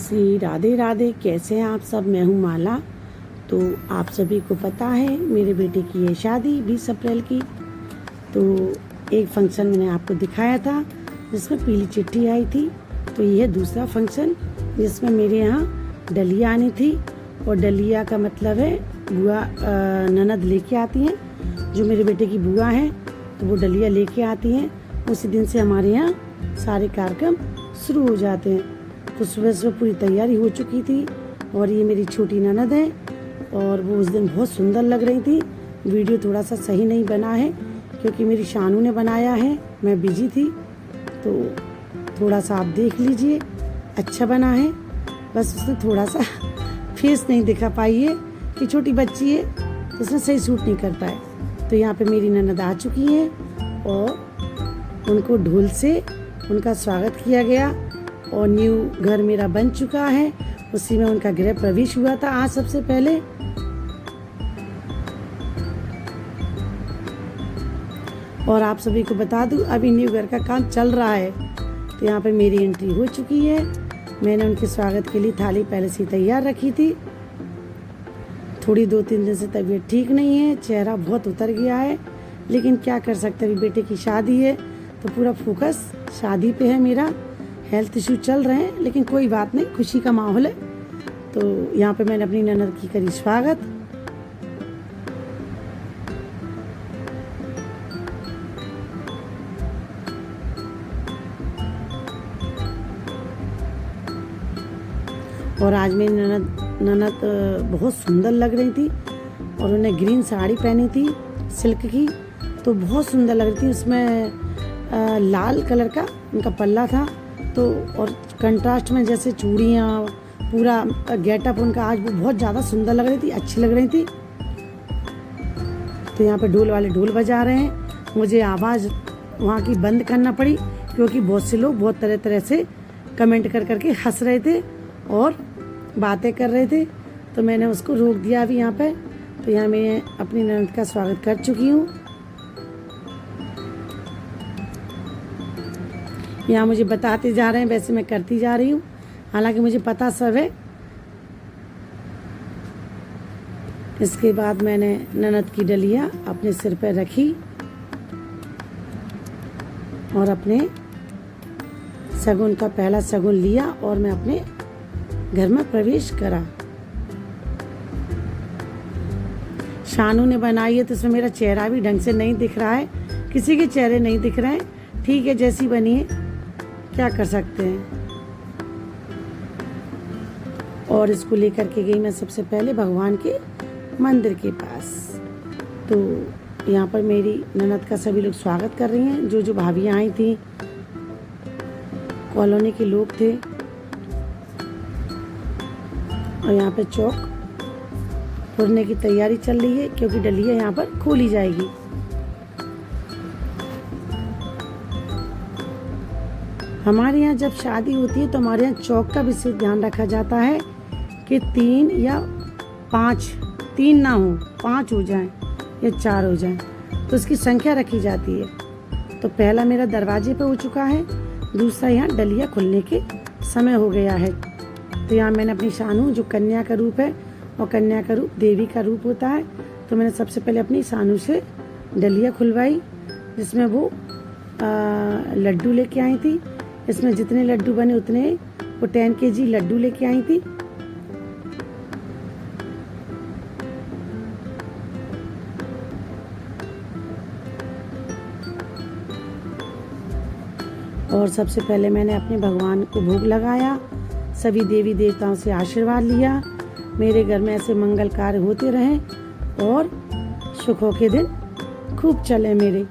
श्री राधे राधे। कैसे हैं आप सब? मैं हूं माला। तो आप सभी को पता है मेरे बेटे की है शादी 20 अप्रैल की। तो एक फंक्शन मैंने आपको दिखाया था जिसमें पीली चिट्ठी आई थी। तो यह दूसरा फंक्शन जिसमें मेरे यहाँ डलिया आनी थी। और डलिया का मतलब है बुआ ननद लेके आती हैं। जो मेरे बेटे की बुआ हैं तो वो डलिया लेके आती हैं। उसी दिन से हमारे यहाँ सारे कार्यक्रम शुरू हो जाते हैं। तो सुबह सुबह पूरी तैयारी हो चुकी थी। और ये मेरी छोटी ननद है और वो उस दिन बहुत सुंदर लग रही थी। वीडियो थोड़ा सा सही नहीं बना है क्योंकि मेरी शानू ने बनाया है, मैं बिजी थी। तो थोड़ा सा आप देख लीजिए, अच्छा बना है। बस उसने थोड़ा सा फेस नहीं दिखा पाई है कि छोटी बच्ची है तो उसने सही सूट नहीं कर पाए। तो यहाँ पे मेरी ननद आ चुकी है और उनको ढोल से उनका स्वागत किया गया। और न्यू घर मेरा बन चुका है, उसी में उनका गृह प्रवेश हुआ था आज सबसे पहले। और आप सभी को बता दूं अभी न्यू घर का काम चल रहा है। तो यहाँ पे मेरी एंट्री हो चुकी है। मैंने उनके स्वागत के लिए थाली पहले से तैयार रखी थी। थोड़ी 2-3 दिन से तबीयत ठीक नहीं है, चेहरा बहुत उतर गया है, लेकिन क्या कर सकते हैं, बेटे की शादी है तो पूरा फोकस शादी पे है मेरा। हेल्थ इशू चल रहे हैं लेकिन कोई बात नहीं, खुशी का माहौल है। तो यहाँ पे मैंने अपनी ननद की करी स्वागत। और आज मेरी ननद बहुत सुंदर लग रही थी और उन्हें ग्रीन साड़ी पहनी थी सिल्क की, तो बहुत सुंदर लग रही थी। उसमें लाल कलर का उनका पल्ला था। तो और कंट्रास्ट में जैसे चूड़ियाँ, पूरा गेटअप उनका आज वो बहुत ज़्यादा सुंदर लग रही थी, अच्छी लग रही थी। तो यहाँ पे ढोल वाले ढोल बजा रहे हैं। मुझे आवाज़ वहाँ की बंद करना पड़ी क्योंकि बहुत से लोग बहुत तरह तरह से कमेंट कर करके हंस रहे थे और बातें कर रहे थे। तो मैंने उसको रोक दिया अभी यहाँ पे। तो यहाँ मैं अपनी ननद का स्वागत कर चुकी हूँ। यहाँ मुझे बताते जा रहे हैं, वैसे मैं करती जा रही हूँ, हालांकि मुझे पता सब है। इसके बाद मैंने ननद की डलिया अपने सिर पर रखी और अपने शगुन का पहला शगुन लिया और मैं अपने घर में प्रवेश करा। शानू ने बनाई है तो इसमें मेरा चेहरा भी ढंग से नहीं दिख रहा है, किसी के चेहरे नहीं दिख रहे हैं। ठीक है, जैसी बनी है क्या कर सकते हैं। और इसको लेकर के गई मैं सबसे पहले भगवान के मंदिर के पास। तो यहाँ पर मेरी ननद का सभी लोग स्वागत कर रही हैं। जो जो भाभियाँ आई थी, कॉलोनी के लोग थे। और यहाँ पे चौक फोड़ने की तैयारी चल रही है क्योंकि डलिया यहाँ पर खोली जाएगी। हमारे यहाँ जब शादी होती है तो हमारे यहाँ चौक का विशेष ध्यान रखा जाता है कि 3 या 5, 3 ना हो, 5 हो जाएं या 4 हो जाएं, तो उसकी संख्या रखी जाती है। तो पहला मेरा दरवाजे पे हो चुका है, दूसरा यहाँ डलिया खुलने के समय हो गया है। तो यहाँ मैंने अपनी शानू, जो कन्या का रूप है और कन्या का रूप देवी का रूप होता है, तो मैंने सबसे पहले अपनी शानू से डलिया खुलवाई जिसमें वो लड्डू लेके आई थी। इसमें जितने लड्डू बने उतने वो 10 kg लड्डू लेके आई थी। और सबसे पहले मैंने अपने भगवान को भोग लगाया, सभी देवी देवताओं से आशीर्वाद लिया। मेरे घर में ऐसे मंगल कार्य होते रहें और सुखों के दिन खूब चले मेरे।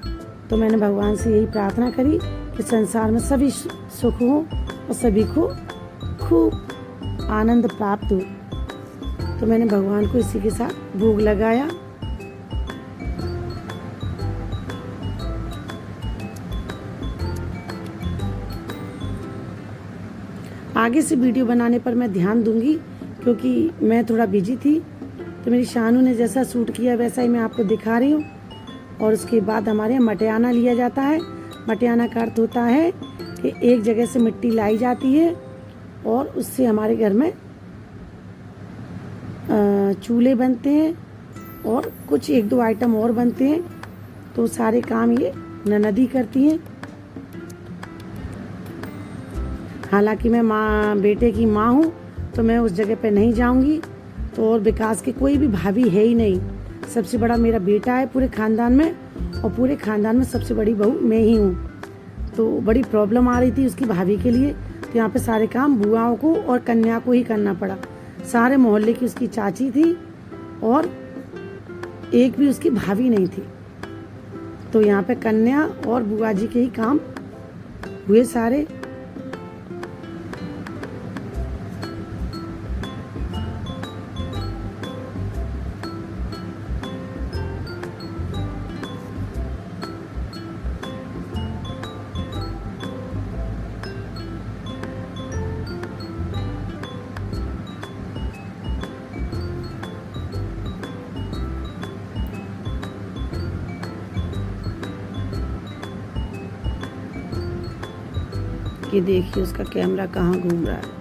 तो मैंने भगवान से यही प्रार्थना करी कि संसार में सभी सुख हो और सभी को खूब आनंद प्राप्त हो। तो मैंने भगवान को इसी के साथ भोग लगाया। आगे से वीडियो बनाने पर मैं ध्यान दूंगी क्योंकि मैं थोड़ा बिजी थी। तो मेरी शानू ने जैसा सूट किया वैसा ही मैं आपको दिखा रही हूँ। और उसके बाद हमारे यहाँ मटियाना लिया जाता है। मटियाना का अर्थ होता है कि एक जगह से मिट्टी लाई जाती है और उससे हमारे घर में चूल्हे बनते हैं और कुछ 1-2 आइटम और बनते हैं। तो सारे काम ये ननद ही करती हैं। हालांकि मैं बेटे की माँ हूँ तो मैं उस जगह पे नहीं जाऊँगी। तो और विकास के कोई भी भाभी है ही नहीं, सबसे बड़ा मेरा बेटा है पूरे ख़ानदान में, और पूरे ख़ानदान में सबसे बड़ी बहू मैं ही हूँ। तो बड़ी प्रॉब्लम आ रही थी उसकी भाभी के लिए, तो यहाँ पे सारे काम बुआओं को और कन्या को ही करना पड़ा। सारे मोहल्ले की उसकी चाची थी और एक भी उसकी भाभी नहीं थी। तो यहाँ पे कन्या और बुआ जी के ही काम हुए सारे। कि देखिए उसका कैमरा कहाँ घूम रहा है।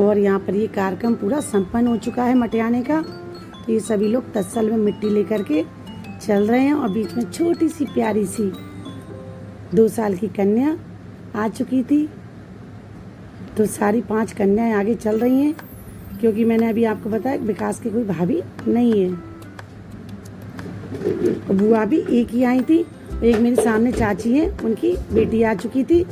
और यहाँ पर ये कार्यक्रम पूरा संपन्न हो चुका है मटियाने का। तो ये सभी लोग तत्सल में मिट्टी लेकर के चल रहे हैं और बीच में छोटी सी प्यारी सी 2 साल की कन्या आ चुकी थी। तो सारी 5 कन्याएं आगे चल रही हैं, क्योंकि मैंने अभी आपको बताया विकास की कोई भाभी नहीं है। बुआ भी एक ही आई थी, एक मेरे सामने चाची है, उनकी बेटी आ चुकी थी।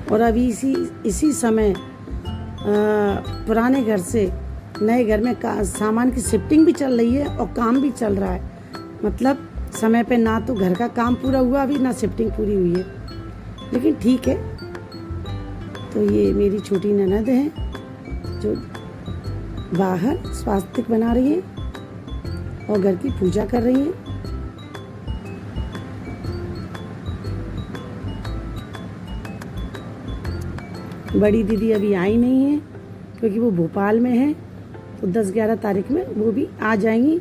और अभी इसी समय पुराने घर से नए घर में सामान की शिफ्टिंग भी चल रही है और काम भी चल रहा है। मतलब समय पे ना तो घर का काम पूरा हुआ अभी, ना शिफ्टिंग पूरी हुई है, लेकिन ठीक है। तो ये मेरी छोटी ननद है जो बाहर स्वास्तिक बना रही है और घर की पूजा कर रही है। बड़ी दीदी अभी आई नहीं है क्योंकि वो भोपाल में है, तो 10-11 तारीख में वो भी आ जाएंगी।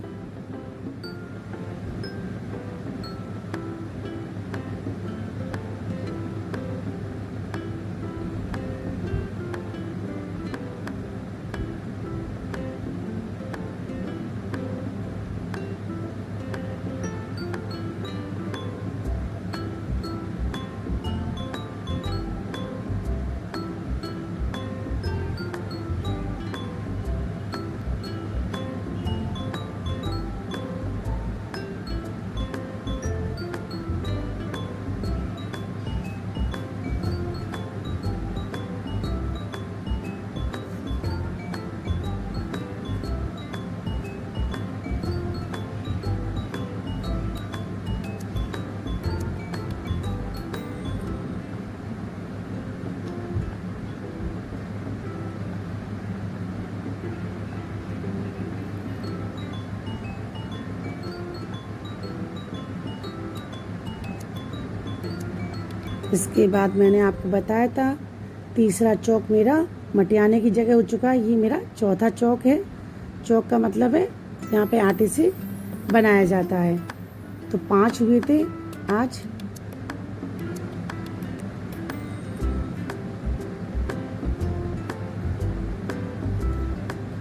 इसके बाद मैंने आपको बताया था तीसरा चौक मेरा मटियाने की जगह हो चुका है। ये मेरा चौथा चौक है। चौक का मतलब है यहाँ पे आटे से बनाया जाता है। तो 5 हुए थे आज।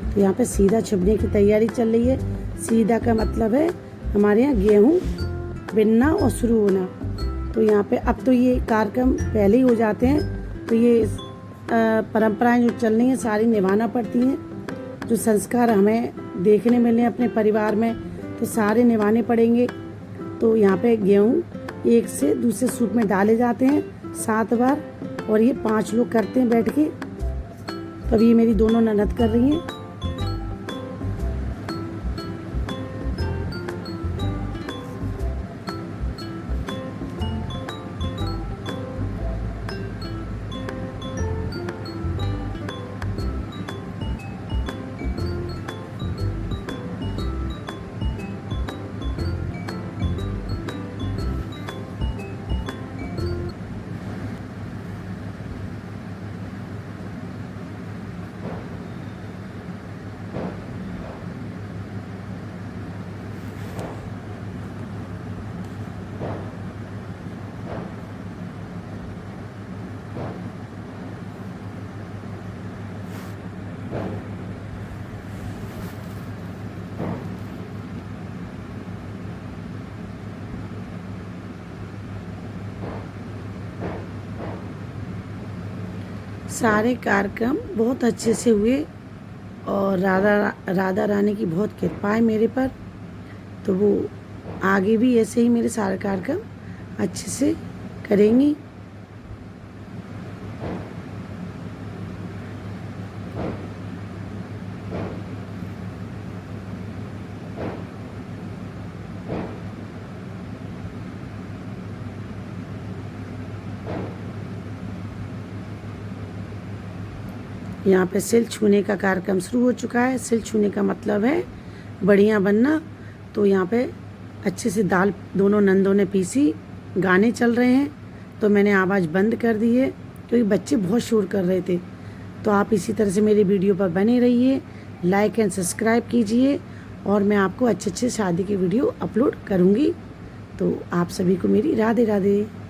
तो यहाँ पे सीधा छुपने की तैयारी चल रही है। सीधा का मतलब है हमारे यहाँ गेहूँ बिनना और शुरू होना। तो यहाँ पे अब तो ये कार्यक्रम पहले ही हो जाते हैं। तो ये परंपराएं जो चल रही हैं सारी निभाना पड़ती हैं। जो संस्कार हमें देखने मिले अपने परिवार में तो सारे निभाने पड़ेंगे। तो यहाँ पे गेहूँ एक से दूसरे सूप में डाले जाते हैं 7 बार और ये 5 लोग करते हैं बैठ के। तो अभी ये मेरी दोनों ननद कर रही हैं। सारे कार्यक्रम बहुत अच्छे से हुए और राधा रानी की बहुत कृपा है मेरे पर। तो वो आगे भी ऐसे ही मेरे सारे कार्यक्रम अच्छे से करेंगी। यहाँ पे सिल छूने का कार्यक्रम शुरू हो चुका है। सिल छूने का मतलब है बढ़िया बनना। तो यहाँ पे अच्छे से दाल दोनों नंदों ने पीसी। गाने चल रहे हैं तो मैंने आवाज़ बंद कर दी है क्योंकि बच्चे बहुत शोर कर रहे थे। तो आप इसी तरह से मेरे वीडियो पर बने रहिए, लाइक एंड सब्सक्राइब कीजिए और मैं आपको अच्छे अच्छे शादी के वीडियो अपलोड करूँगी। तो आप सभी को मेरी राधे राधे।